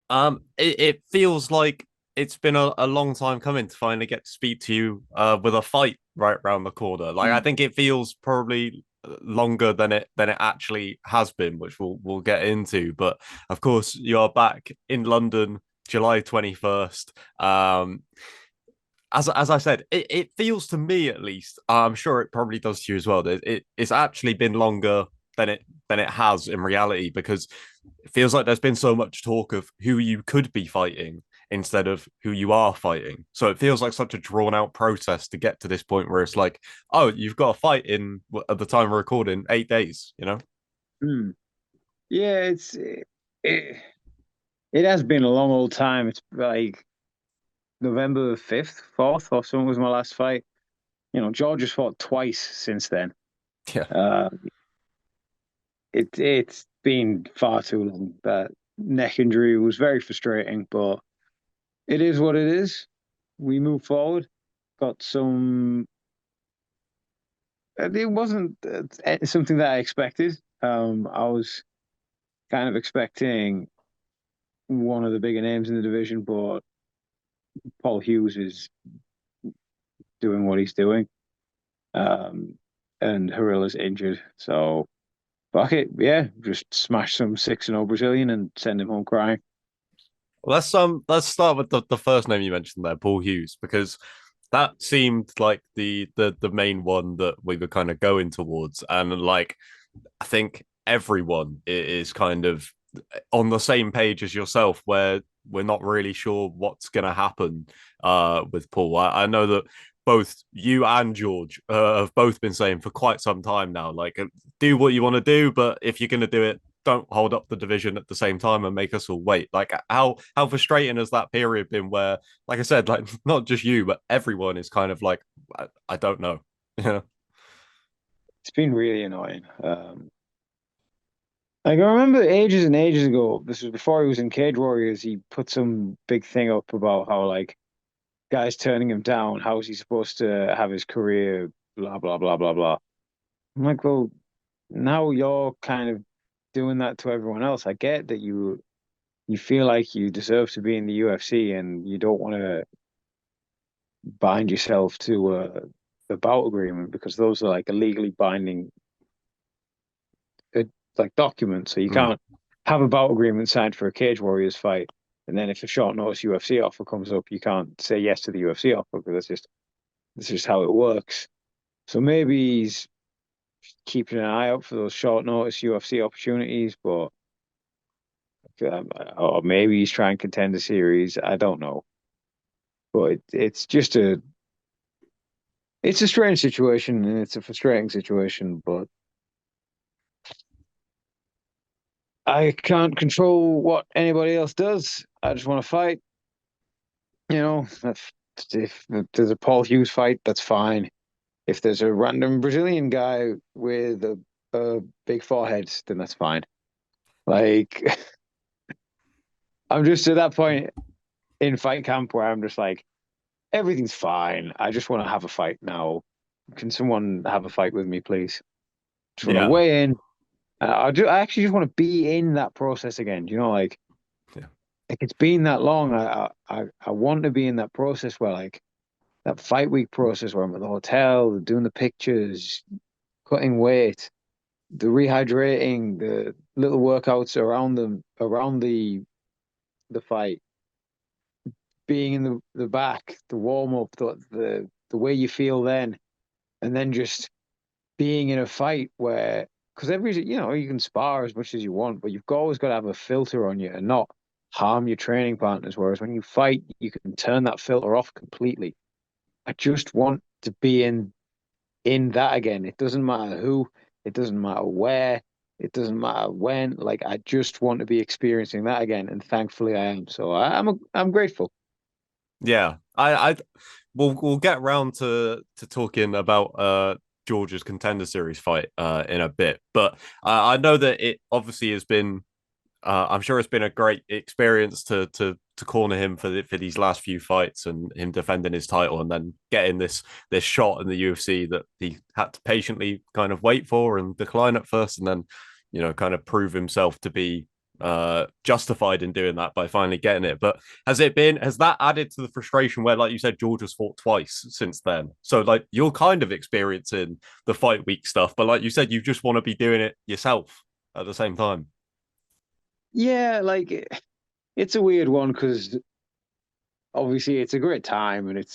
It feels like it's been a long time coming to finally get to speak to you with a fight right around the corner. Like I Mm. think it feels probably longer than it actually has been, which we'll get into. But of course, you're back in London, July 21st. As I said, it feels to me at least, I'm sure it probably does to you as well, that it's actually been longer than it has in reality because it feels like there's been so much talk of who you could be fighting instead of who you are fighting. So it feels like such a drawn out process to get to this point where it's like, oh, you've got a fight in at the time of recording 8 days, you know? Mm. Yeah, it, it has been a long old time. It's like November 5th, 4th or something was my last fight. George has fought twice since then. Yeah. Uh, it's been far too long. That neck injury was very frustrating, but it is what it is. We move forward. Got some. It wasn't something that I expected. I was kind of expecting one of the bigger names in the division, but Paul Hughes is doing what he's doing. Um, and Harilla's injured. So fuck it, yeah, just smash some 6-0 Brazilian and send him home crying. Let's start with the first name you mentioned there, Paul Hughes, because that seemed like the main one that we were kind of going towards. And like I think everyone is kind of on the same page as yourself, where we're not really sure what's going to happen with Paul. I know that both you and George have both been saying for quite some time now, like, do what you want to do, but if you're going to do it, don't hold up the division at the same time and make us all wait. Like, how frustrating has that period been? Where, like I said, like not just you, but everyone is kind of like, I don't know. Yeah, It's been really annoying. Like I remember ages and ages ago, this was before he was in Cage Warriors, he put some big thing up about how like guys turning him down, how is he supposed to have his career, blah blah blah blah blah. I'm like, well, now you're kind of doing that to everyone else. I get that you feel like you deserve to be in the UFC and you don't want to bind yourself to a bout agreement because those are like a legally binding uh, like documents. So you mm, can't have a bout agreement signed for a Cage Warriors fight, and then if a short notice UFC offer comes up, you can't say yes to the UFC offer because that's just how it works. So maybe he's keeping an eye out for those short notice UFC opportunities, but or maybe he's trying to contend a series. I don't know, but it's a strange situation and it's a frustrating situation, but I can't control what anybody else does. I just want to fight. If there's a Paul Hughes fight, that's fine. If there's a random Brazilian guy with a big forehead, then that's fine. Like, I'm just at that point in fight camp where I'm just like, everything's fine. I just want to have a fight now. Can someone have a fight with me, please? Just want to yeah, weigh in. I actually just want to be in that process again. yeah. Like it's been that long. I want to be in that process where like that fight week process where I'm at the hotel, doing the pictures, cutting weight, the rehydrating, the little workouts around the fight, being in the back, the warm up, the way you feel then, and then just being in a fight where because you can spar as much as you want, but you've always got to have a filter on you and not harm your training partners. Whereas when you fight, you can turn that filter off completely. I just want to be in that again. It doesn't matter who, it doesn't matter where, it doesn't matter when. Like I just want to be experiencing that again, and thankfully I am. So I'm grateful. Yeah, we'll get round to talking about Georgia's contender series fight in a bit, but I know that it obviously has been. I'm sure it's been a great experience to corner him for these last few fights and him defending his title and then getting this shot in the UFC that he had to patiently kind of wait for and decline at first and then kind of prove himself to be justified in doing that by finally getting it. But has that added to the frustration where, like you said, George has fought twice since then? So like you're kind of experiencing the fight week stuff, but like you said, you just want to be doing it yourself at the same time. Yeah, like it's a weird one because obviously it's a great time and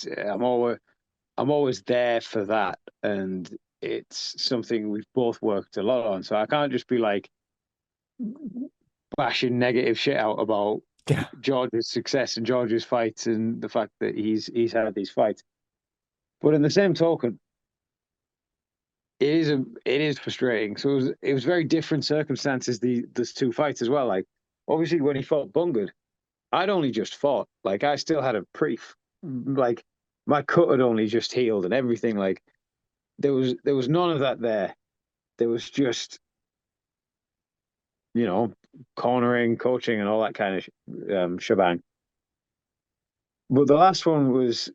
I'm always there for that, and it's something we've both worked a lot on. So I can't just be like bashing negative shit out about Yeah. George's success and George's fights and the fact that he's had these fights. But in the same token, it is frustrating. So it was very different circumstances. Those two fights as well. Like obviously when he fought Bungard, I'd only just fought. Like I still had a like my cut had only just healed and everything. Like there was none of that there. There was just you know cornering, coaching, and all that kind of shebang. But the last one was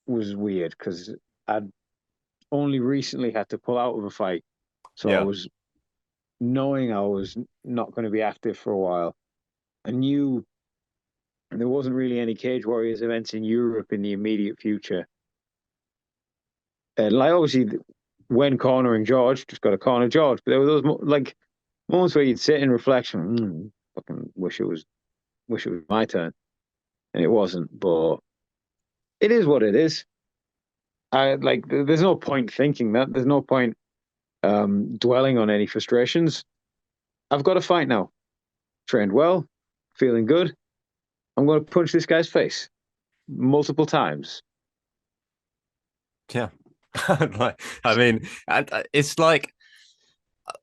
weird because I'd only recently had to pull out of a fight, so I Yeah. was knowing I was not going to be active for a while. I knew there wasn't really any Cage Warriors events in Europe in the immediate future. And like obviously, when cornering George, just got to corner George. But there were those like moments where you'd sit in reflection, fucking wish it was my turn, and it wasn't. But it is what it is. I like. There's no point thinking that. There's no point dwelling on any frustrations. I've got to fight now. Trained well, feeling good. I'm going to punch this guy's face multiple times. Yeah. Like, I mean, it's like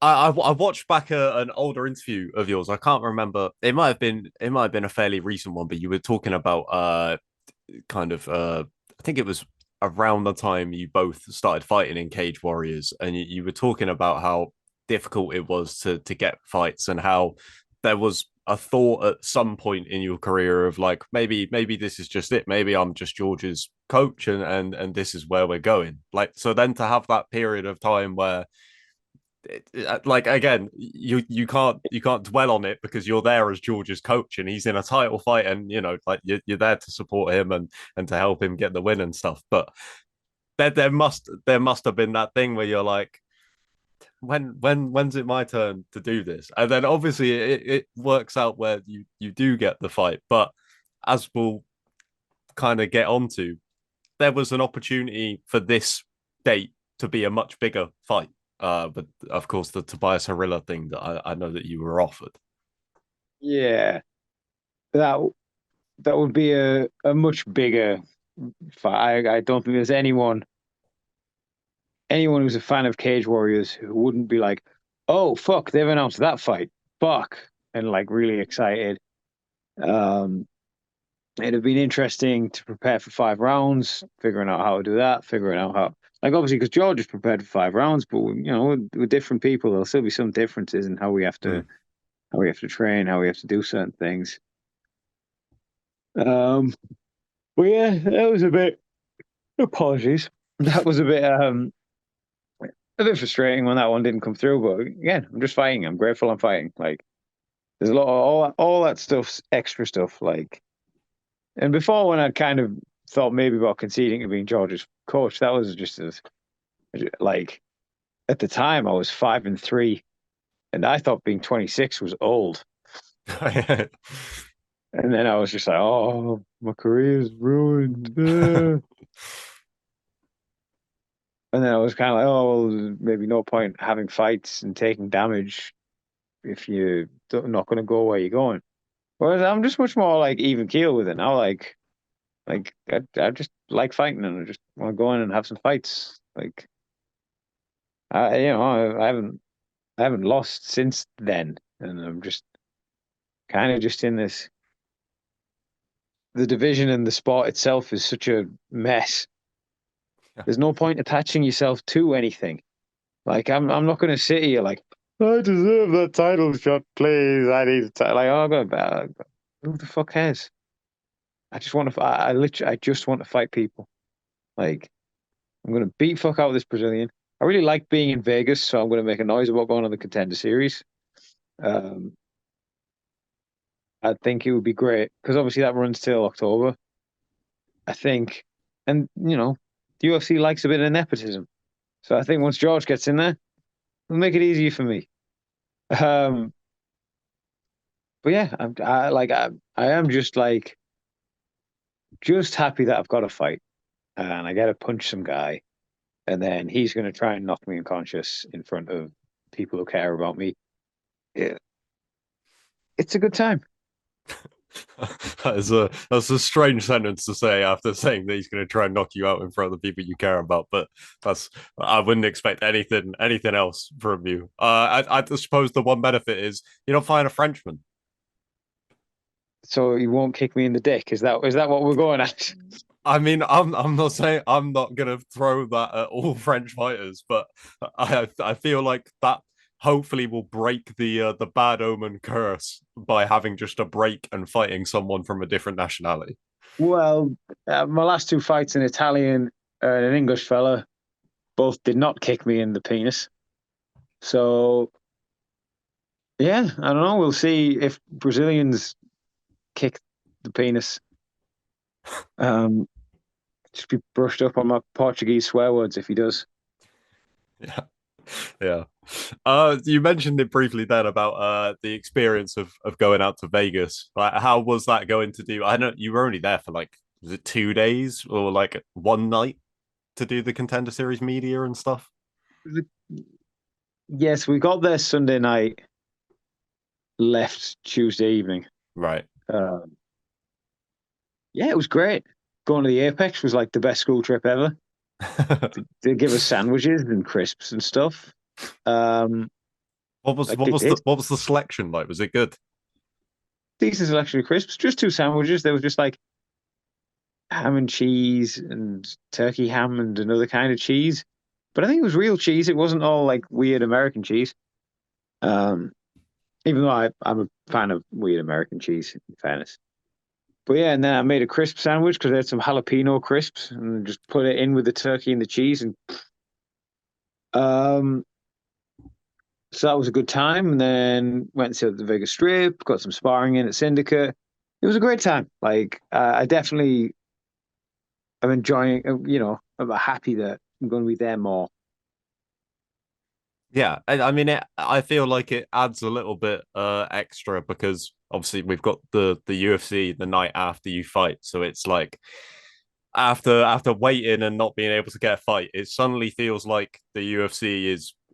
I watched back an older interview of yours. I can't remember. It might have been a fairly recent one, but you were talking about kind of I think it was around the time you both started fighting in Cage Warriors, and you were talking about how difficult it was to get fights and how there was a thought at some point in your career of like maybe this is just it. Maybe I'm just George's coach and this is where we're going. Like so then to have that period of time where like again you can't dwell on it because you're there as George's coach and he's in a title fight and you know like you're there to support him and to help him get the win and stuff but there must have been that thing where you're like when's it my turn to do this and then obviously it works out where you do get the fight but as we'll kind of get onto there was an opportunity for this date to be a much bigger fight. But of course, the Tobias Harilla thing that I know that you were offered. Yeah, that that would be a much bigger fight. I don't think there's anyone who's a fan of Cage Warriors who wouldn't be like, "Oh fuck, they've announced that fight, fuck," and like really excited. Um, It'd have been interesting to prepare for 5 rounds, figuring out how to do that, figuring out how, like, obviously, because George is prepared for 5 rounds, but with different people, there'll still be some differences in Mm. how we have to train, how we have to do certain things. Um, but yeah, that was a bit. Apologies. That was a bit frustrating when that one didn't come through. But again, I'm just fighting. I'm grateful I'm fighting. Like, there's a lot of all that stuff's extra stuff. Like, and before when I'd kind of thought maybe about conceding to being George's coach, that was just as like at the time I was 5-3, and I thought being 26 was old. And then I was just like, oh, my career's ruined. And then I was kind of like, oh, well, maybe no point having fights and taking damage if you're not going to go where you're going. Whereas I'm just much more like even keel with it now. I just like fighting and I just want to go in and have some fights. Like I haven't lost since then, and I'm just kind of just in this. The division and the sport itself is such a mess. There's no point attaching yourself to anything. Like I'm not going to sit here like I deserve that title shot, please. I need to like oh god, who the fuck cares? I just want to. I literally I just want to fight people. Like I'm going to beat fuck out this Brazilian. I really like being in Vegas, so I'm going to make a noise about going on the Contender Series. Um, I think it would be great because obviously that runs till October. I think, and the UFC likes a bit of nepotism, so I think once George gets in there, it'll make it easier for me. Um, but yeah, I am just happy that I've got a fight and I get to punch some guy, and then he's going to try and knock me unconscious in front of people who care about me. Yeah, it's a good time. That's a strange sentence to say after saying that he's going to try and knock you out in front of the people you care about. But that's I wouldn't expect anything else from you. I suppose the one benefit is you don't find a Frenchman. So he won't kick me in the dick. Is that what we're going at? I mean, I'm not saying I'm not gonna throw that at all French fighters, but I feel like that hopefully will break the bad omen curse by having just a break and fighting someone from a different nationality. Well, my last two fights, an Italian and an English fella, both did not kick me in the penis. So yeah, I don't know. We'll see if Brazilians kick the penis. Um, just be brushed up on my Portuguese swear words if he does. Yeah, yeah. You mentioned it briefly then about the experience of going out to Vegas. Like, how was that going to do? I know you were only there for like was it 2 days or like one night to do the Contender Series media and stuff? Yes, we got there Sunday night, left Tuesday evening. Right. Um, yeah, it was great. Going to the Apex was like the best school trip ever. They give us sandwiches and crisps and stuff. Um, What was like they did. what was the selection like? Was it good? Decent selection of crisps, just two sandwiches. There was just like ham and cheese and turkey ham and another kind of cheese. But I think it was real cheese. It wasn't all like weird American cheese. Um, even though I'm a fan of weird American cheese, in fairness. But yeah, and then I made a crisp sandwich because I had some jalapeno crisps and just put it in with the turkey and the cheese. And um, so that was a good time. And then went to the Vegas Strip, got some sparring in at Syndicate. It was a great time. Like I definitely am enjoying. I'm happy that I'm going to be there more. Yeah, I mean, I feel like it adds a little bit extra because obviously we've got the UFC the night after you fight, so it's like after waiting and not being able to get a fight, it suddenly feels like the UFC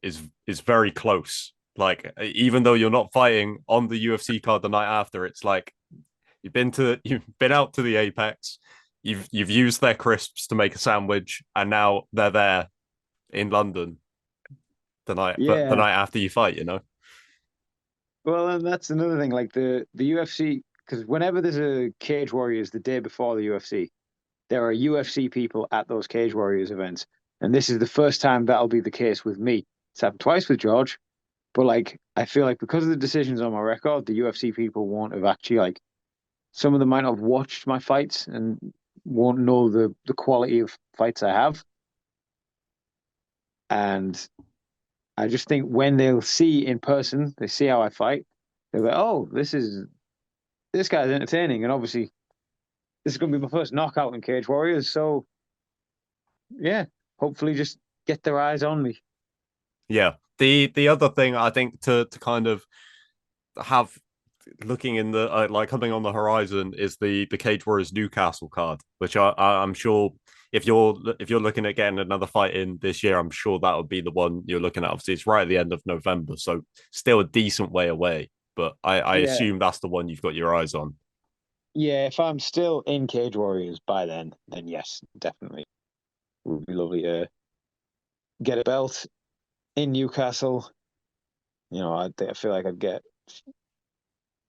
is very close. Like even though you're not fighting on the UFC card the night after, it's like you've been out to the Apex, you've used their crisps to make a sandwich, and now they're there in London but the Yeah. night after you fight, you know. Well, and that's another thing. Like the UFC, because whenever there's a Cage Warriors the day before the UFC, there are UFC people at those Cage Warriors events, and this is the first time that'll be the case with me. It's happened twice with George, but like I feel like because of the decisions on my record, the UFC people won't have actually like some of them might not have watched my fights and won't know the quality of fights I have. And I just think when they'll see in person, they see how I fight, they're like, "Oh, this guy's entertaining." And obviously, this is going to be my first knockout in Cage Warriors, so yeah, hopefully, just get their eyes on me. Yeah. The other thing I think to kind of have looking in the like coming on the horizon is the Cage Warriors Newcastle card, which I'm sure if you're looking at getting another fight in this year, I'm sure that would be the one you're looking at. Obviously, it's right at the end of November, so still a decent way away. But I Yeah, assume that's the one you've got your eyes on. yeah. If I'm still in Cage Warriors by then yes, definitely, it would be lovely to get a belt in Newcastle. I feel like I'd get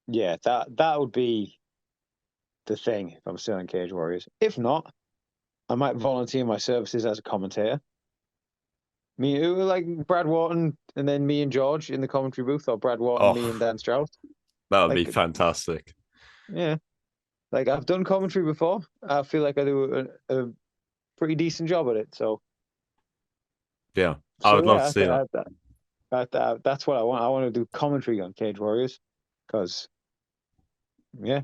yeah, that would be the thing if I'm still in Cage Warriors. If not, I might volunteer my services as a commentator. Me, like Brad Wharton, and then me and George in the commentary booth, or Brad Wharton, me Oh, and Dan Strauss. that would be Like, fantastic. yeah, like I've done commentary before. I feel like I do a pretty decent job at it. So, Yeah, I so would love yeah, to see that. that's what I want. I want to do commentary on Cage Warriors because Yeah,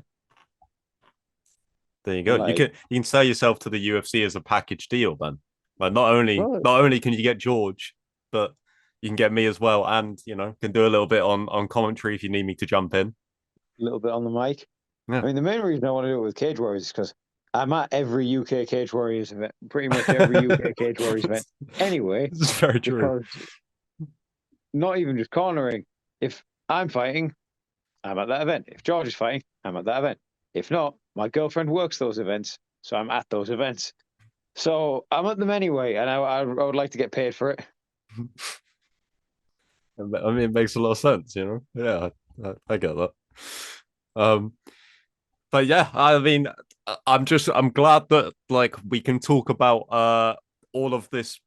There you go. like, You can sell yourself to the UFC as a package deal then. Like well, not only can you get George, but you can get me as well, and can do a little bit on commentary if you need me to jump in. a little bit on the mic. Yeah, I mean, the main reason I want to do it with Cage Warriors is because I'm at every UK Cage Warriors event, pretty much every UK Cage Warriors event anyway, this is very true. because not even just cornering. If I'm fighting, I'm at that event. If George is fighting, I'm at that event. If not, my girlfriend works those events, so I'm at those events. So I'm at them anyway, and I would like to get paid for it. I mean, it makes a lot of sense, Yeah, I get that. Um, but yeah, I mean, I'm glad that like we can talk about all of this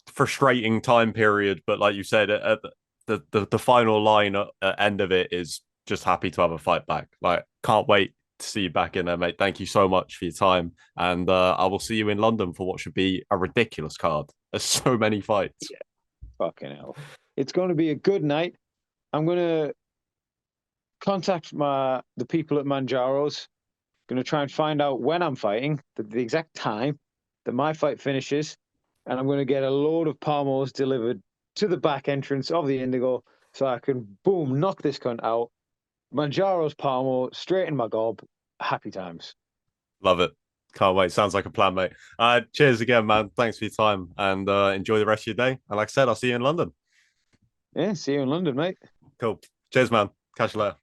frustrating time period, but like you said, at the final line at end of it is just happy to have a fight back. Like, can't wait to see you back in there, mate. Thank you so much for your time, and I will see you in London for what should be a ridiculous card. There's so many fights. Yeah, fucking hell. It's going to be a good night. I'm going to contact the people at Manjaro's. Going to try and find out when I'm fighting, the exact time that my fight finishes, and I'm going to get a load of Palmos delivered to the back entrance of the Indigo so I can boom knock this cunt out. Manjaro's Palmo straight in my gob. Happy times. Love it. Can't wait. Sounds like a plan, mate. Cheers again, man. Thanks for your time and enjoy the rest of your day. And like I said, I'll see you in London. Yeah, see you in London, mate. Cool. Cheers, man. Catch you later.